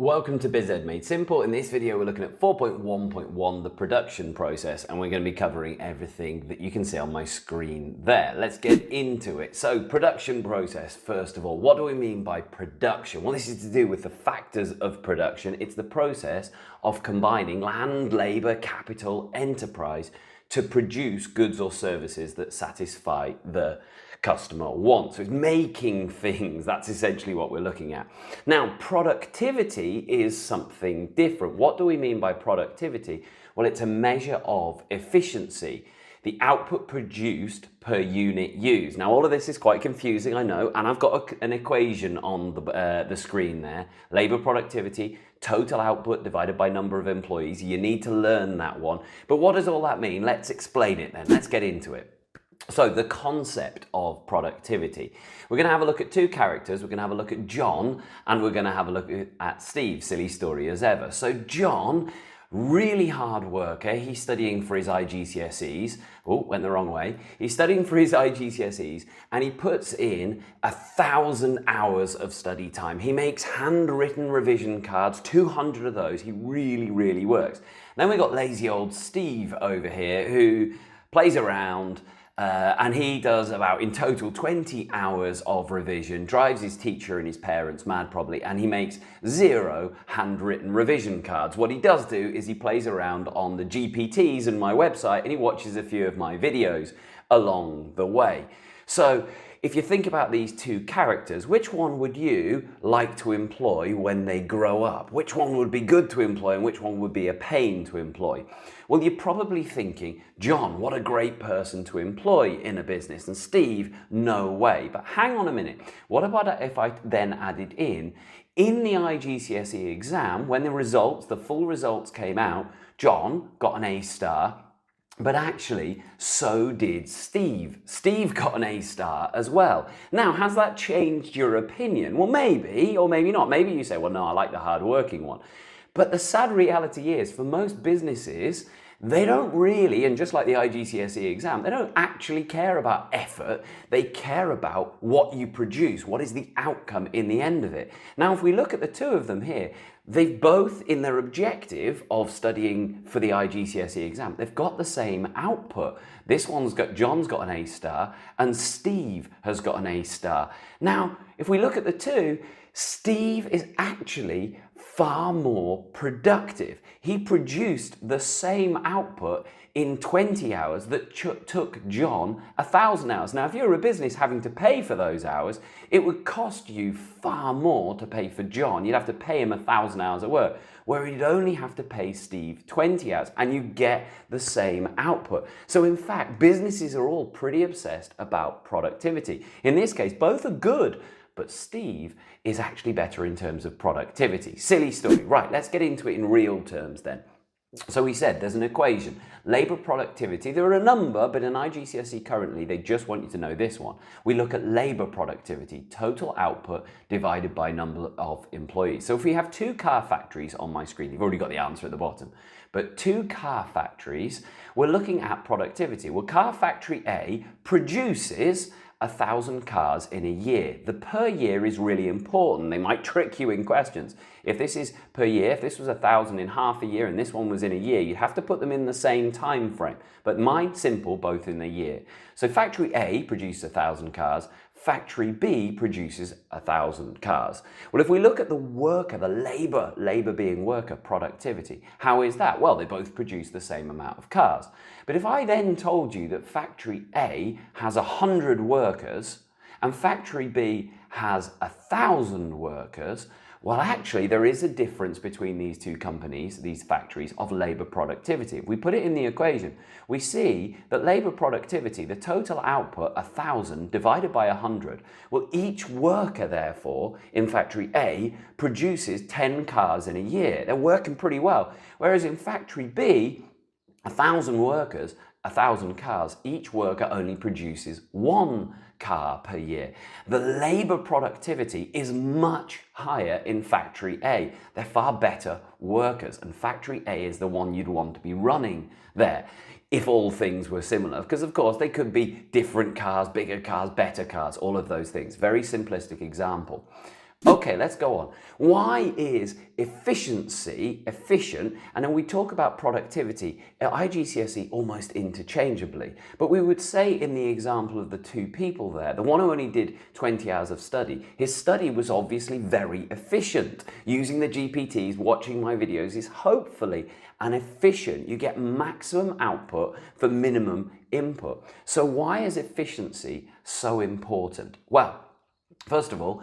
Welcome to BizEd Made Simple. In this video, we're looking at 4.1.1, the production process, and we're going to be covering everything that you can see on my screen there. Let's get into it. So, production process, first of all. What do we mean by production? Well, this is to do with the factors of production. It's the process of combining land, labor, capital, enterprise to produce goods or services that satisfy the customer wants. So it's making things. That's essentially what we're looking at. Now, productivity is something different. What do we mean by productivity? Well, it's a measure of efficiency, the output produced per unit used. Now, all of this is quite confusing, I know, and I've got an equation on the screen there. Labor productivity, total output divided by number of employees. You need to learn that one. But what does all that mean? Let's explain it then. Let's get into it. So the concept of productivity. We're going to have a look at two characters. We're going to have a look at John and we're going to have a look at Steve. Silly story as ever. So John, really hard worker. He's studying for his IGCSEs. Oh, went the wrong way. He's studying for his IGCSEs and he puts in 1,000 hours of study time. He makes handwritten revision cards, 200 of those. He really works. Then we've got lazy old Steve over here who plays around, and he does about, in total, 20 hours of revision, drives his teacher and his parents mad probably, and he makes 0 handwritten revision cards. What he does do is he plays around on the GPTs and my website, and he watches a few of my videos along the way. So if you think about these two characters, which one would you like to employ when they grow up? Which one would be good to employ and which one would be a pain to employ? Well, you're probably thinking, John, what a great person to employ in a business, and Steve, no way. But hang on a minute. What about if I then added in the IGCSE exam, when the full results came out, John got an A star, but actually, so did Steve. Steve got an A star as well. Now, has that changed your opinion? Well, maybe, or maybe not. Maybe you say, well, no, I like the hard-working one. But the sad reality is, for most businesses, they don't really, and just like the IGCSE exam, they don't actually care about effort. They care about what you produce. What is the outcome in the end of it? Now, if we look at the two of them here, they've both, in their objective of studying for the IGCSE exam, they've got the same output. John's got an A star and Steve has got an A star. Now, if we look at the two, Steve is actually far more productive. He produced the same output in 20 hours that took John 1,000 hours. Now, if you're a business having to pay for those hours, it would cost you far more to pay for John. You'd have to pay him 1,000 hours of work, where you'd only have to pay Steve 20 hours, and you get the same output. So in fact, businesses are all pretty obsessed about productivity. In this case, both are good, but Steve is actually better in terms of productivity. Silly story. Right, let's get into it in real terms then. So we said there's an equation. Labor productivity, there are a number, but in IGCSE currently, they just want you to know this one. We look at labor productivity, total output divided by number of employees. So if we have two car factories on my screen, you've already got the answer at the bottom, but two car factories, we're looking at productivity. Well, car factory A produces 1,000 cars in a year. The per year is really important. They might trick you in questions. If this is per year, if this was 1,000 in half a year and this one was in a year, you'd have to put them in the same time frame. But mine, simple, both in a year. So factory A produces 1,000 cars, factory B produces 1,000 cars. Well, if we look at the worker, the labor being worker, productivity, how is that? Well, they both produce the same amount of cars. But if I then told you that factory A has 100 workers and factory B has 1,000 workers, well, actually, there is a difference between these two companies, these factories, of labor productivity. If we put it in the equation, we see that labor productivity, the total output, 1,000 divided by 100, well, each worker, therefore, in factory A produces 10 cars in a year. They're working pretty well. Whereas in factory B, 1,000 workers, 1,000 cars, each worker only produces 1 car per year. The labor productivity is much higher in factory A. They're far better workers, and factory A is the one you'd want to be running there if all things were similar, because of course they could be different cars, bigger cars, better cars, all of those things. Very simplistic example. Okay, let's go on. Why is efficiency efficient? And then we talk about productivity at IGCSE almost interchangeably. But we would say in the example of the two people there, the one who only did 20 hours of study, his study was obviously very efficient. Using the GPTs, watching my videos is hopefully an efficient. You get maximum output for minimum input. So why is efficiency so important? Well, first of all,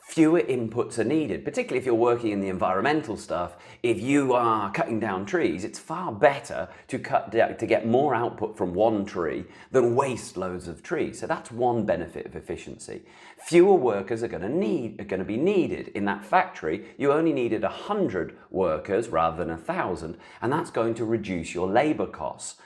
fewer inputs are needed, particularly if you're working in the environmental stuff. If you are cutting down trees, it's far better to get more output from one tree than waste loads of trees. So that's one benefit of efficiency. Fewer workers are going to be needed. In that factory, you only needed 100 workers rather than 1,000, and that's going to reduce your labor costs.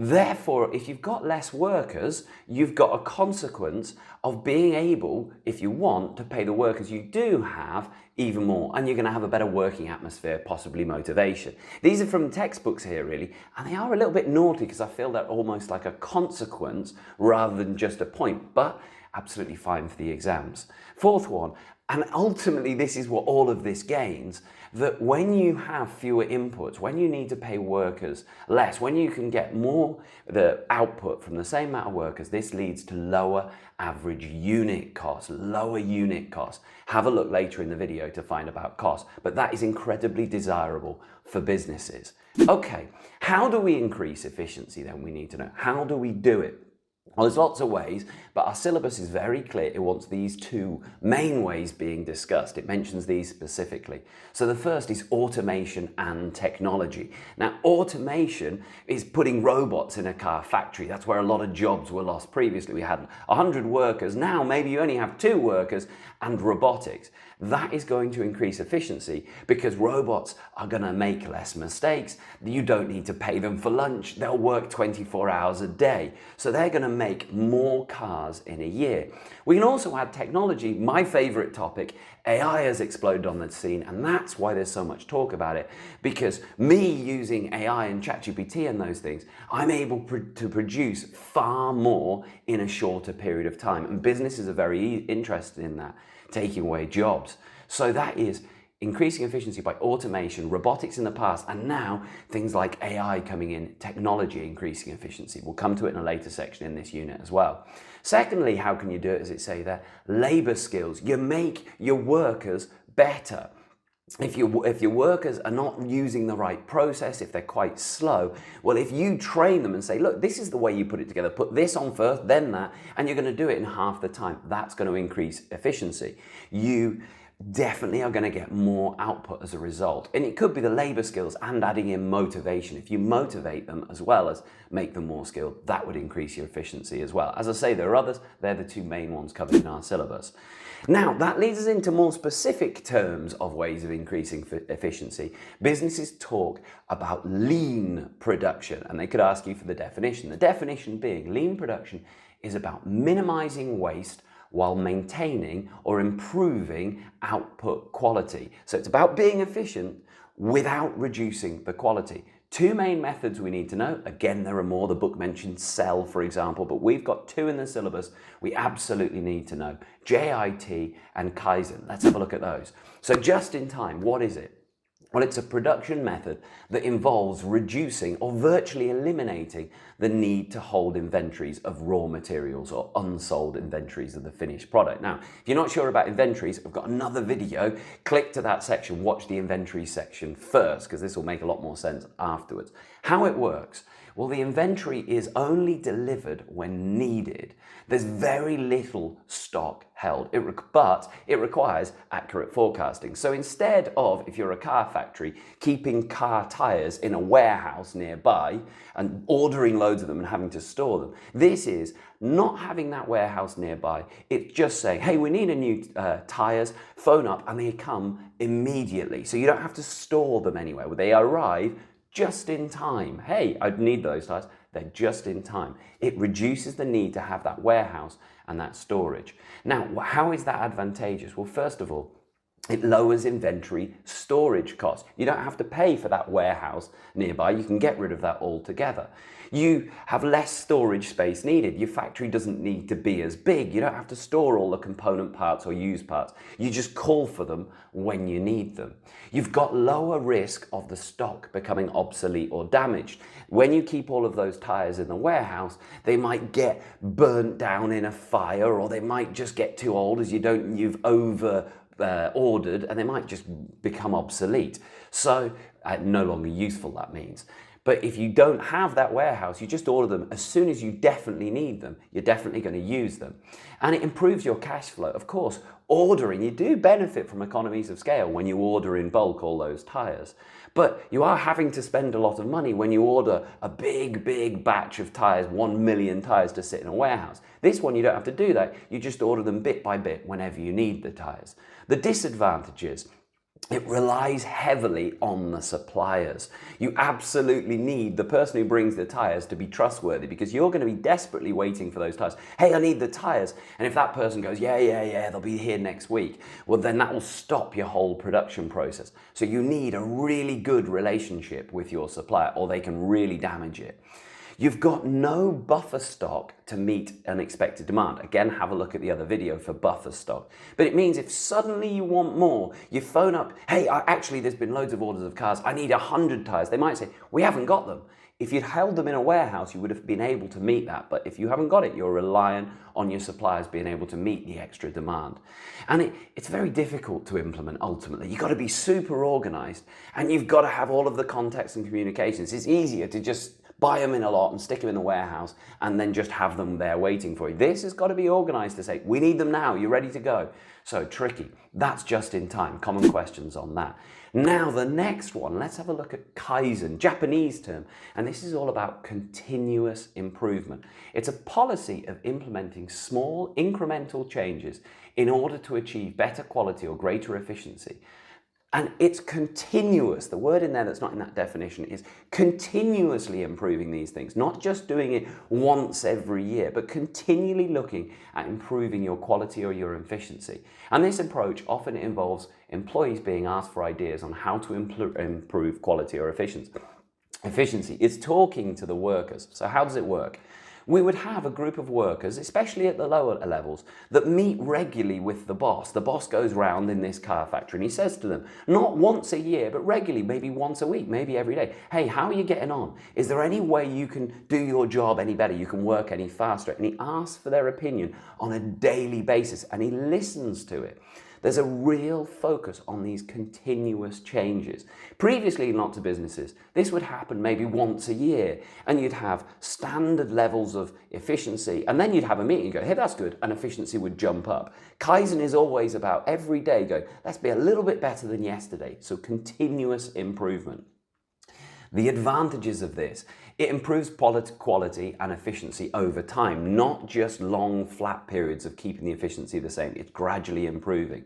Therefore, if you've got less workers, you've got a consequence of being able, if you want, to pay the workers you do have even more, and you're going to have a better working atmosphere, possibly motivation. These are from textbooks here, really, and they are a little bit naughty because I feel they're almost like a consequence rather than just a point, but absolutely fine for the exams. Fourth one, and ultimately this is what all of this gains, that when you have fewer inputs, when you need to pay workers less, when you can get more the output from the same amount of workers, this leads to lower average unit costs, lower unit costs. Have a look later in the video to find about costs, but that is incredibly desirable for businesses. Okay, how do we increase efficiency then? We need to know. How do we do it? Well, there's lots of ways, but our syllabus is very clear. It wants these two main ways being discussed. It mentions these specifically. So the first is automation and technology. Now, automation is putting robots in a car factory. That's where a lot of jobs were lost previously. We had 100 workers. Now, maybe you only have 2 workers and robotics. That is going to increase efficiency because robots are going to make less mistakes. You don't need to pay them for lunch. They'll work 24 hours a day. So they're going to make more cars in a year. We can also add technology. My favorite topic, AI has exploded on the scene, and that's why there's so much talk about it, because me using AI and ChatGPT and those things, I'm able to produce far more in a shorter period of time, and businesses are very interested in that, taking away jobs. So that is increasing efficiency by automation, robotics in the past, and now things like AI coming in, technology increasing efficiency. We'll come to it in a later section in this unit as well. Secondly, how can you do it, as it say there? Labor skills. You make your workers better. If your workers are not using the right process, if they're quite slow, well, if you train them and say, look, this is the way you put it together, put this on first, then that, and you're going to do it in half the time, that's going to increase efficiency. You definitely are going to get more output as a result. And it could be the labor skills and adding in motivation. If you motivate them as well as make them more skilled, that would increase your efficiency as well. As I say, there are others. They're the two main ones covered in our syllabus. Now, that leads us into more specific terms of ways of increasing efficiency. Businesses talk about lean production, and they could ask you for the definition. The definition being lean production is about minimizing waste while maintaining or improving output quality. So it's about being efficient without reducing the quality. Two main methods we need to know. Again, there are more. The book mentions CEL, for example, but we've got 2 in the syllabus we absolutely need to know. JIT and Kaizen. Let's have a look at those. So just in time, what is it? Well, it's a production method that involves reducing or virtually eliminating the need to hold inventories of raw materials or unsold inventories of the finished product. Now, if you're not sure about inventories, I've got another video. Click to that section, watch the inventory section first, because this will make a lot more sense afterwards. How it works. Well, the inventory is only delivered when needed. There's very little stock held, but it requires accurate forecasting. So instead of, if you're a car factory, keeping car tires in a warehouse nearby and ordering loads of them and having to store them, this is not having that warehouse nearby. It's just saying, hey, we need a new tires, phone up, and they come immediately. So you don't have to store them anywhere. They arrive just in time. Hey, I'd need those tires. They're just in time. It reduces the need to have that warehouse and that storage. Now, how is that advantageous? Well, first of all, It lowers inventory storage costs. You don't have to pay for that warehouse nearby. You can get rid of that altogether. You have less storage space needed. Your factory doesn't need to be as big. You don't have to store all the component parts or used parts. You just call for them when you need them. You've got lower risk of the stock becoming obsolete or damaged. When you keep all of those tires in the warehouse, they might get burnt down in a fire, or they might just get too old as you've ordered, and they might just become obsolete. So no longer useful, that means. But if you don't have that warehouse, you just order them as soon as you definitely need them. You're definitely going to use them. And it improves your cash flow. Of course, ordering, you do benefit from economies of scale when you order in bulk all those tires. But you are having to spend a lot of money when you order a big batch of tires, 1 million tires to sit in a warehouse. This one, you don't have to do that. You just order them bit by bit whenever you need the tires. The disadvantages: it relies heavily on the suppliers. You absolutely need the person who brings the tires to be trustworthy, because you're going to be desperately waiting for those tires. Hey, I need the tires. And if that person goes, yeah, they'll be here next week, well, then that will stop your whole production process. So you need a really good relationship with your supplier, or they can really damage it. You've got no buffer stock to meet unexpected demand. Again, have a look at the other video for buffer stock. But it means if suddenly you want more, you phone up, hey, actually there's been loads of orders of cars, I need 100 tires. They might say, we haven't got them. If you'd held them in a warehouse, you would have been able to meet that. But if you haven't got it, you're reliant on your suppliers being able to meet the extra demand. And it's very difficult to implement ultimately. You've got to be super organized, and you've got to have all of the context and communications. It's easier to just buy them in a lot and stick them in the warehouse and then just have them there waiting for you. This has got to be organized to say, we need them now, you're ready to go. So tricky. That's just in time. Common questions on that. Now the next one, let's have a look at Kaizen, Japanese term. And this is all about continuous improvement. It's a policy of implementing small incremental changes in order to achieve better quality or greater efficiency. And it's continuous. The word in there that's not in that definition is continuously improving these things, not just doing it once every year, but continually looking at improving your quality or your efficiency. And this approach often involves employees being asked for ideas on how to improve quality or efficiency. It's talking to the workers. So how does it work? We would have a group of workers, especially at the lower levels, that meet regularly with the boss. The boss goes round in this car factory and he says to them, not once a year, but regularly, maybe once a week, maybe every day, hey, how are you getting on? Is there any way you can do your job any better? You can work any faster? And he asks for their opinion on a daily basis, and he listens to it. There's a real focus on these continuous changes. Previously, in lots of businesses, this would happen maybe once a year, and you'd have standard levels of efficiency, and then you'd have a meeting and go, hey, that's good, and efficiency would jump up. Kaizen is always about every day going, let's be a little bit better than yesterday, so continuous improvement. The advantages of this: it improves quality and efficiency over time, not just long, flat periods of keeping the efficiency the same. It's gradually improving.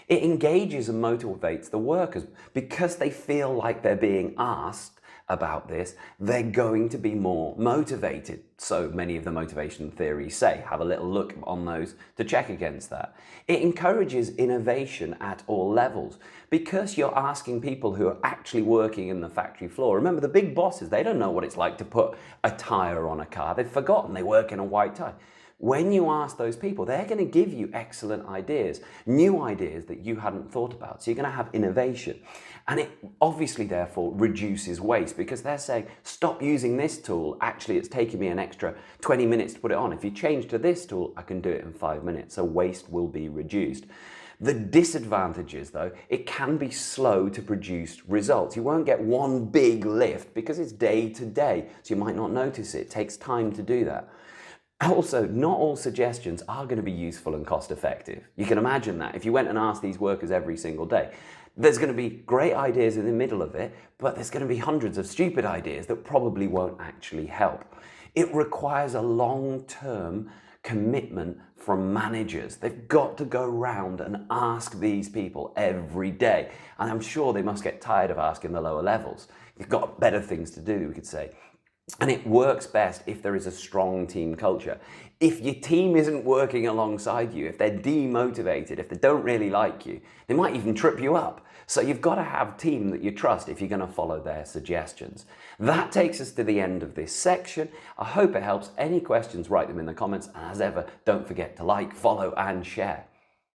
It engages and motivates the workers because they feel like they're being asked about this. They're going to be more motivated. So many of the motivation theories say. Have a little look on those to check against that. It encourages innovation at all levels because you're asking people who are actually working in the factory floor. Remember, the big bosses, they don't know what it's like to put a tire on a car. They've forgotten they work in a white tie. When you ask those people, they're going to give you excellent ideas, new ideas that you hadn't thought about. So you're going to have innovation. And it obviously, therefore, reduces waste because they're saying, stop using this tool. Actually, it's taking me an extra 20 minutes to put it on. If you change to this tool, I can do it in 5 minutes. So waste will be reduced. The disadvantages, though, it can be slow to produce results. You won't get one big lift because it's day to day. So you might not notice it. It takes time to do that. Also, not all suggestions are going to be useful and cost effective. You can imagine that. If you went and asked these workers every single day, there's going to be great ideas in the middle of it, but there's going to be hundreds of stupid ideas that probably won't actually help. It requires a long-term commitment from managers. They've got to go round and ask these people every day. And I'm sure they must get tired of asking the lower levels. You've got better things to do, we could say. And it works best if there is a strong team culture. If your team isn't working alongside you, if they're demotivated, if they don't really like you, they might even trip you up. So you've got to have a team that you trust if you're going to follow their suggestions. That takes us to the end of this section. I hope it helps. Any questions, write them in the comments. And as ever, don't forget to like, follow, and share.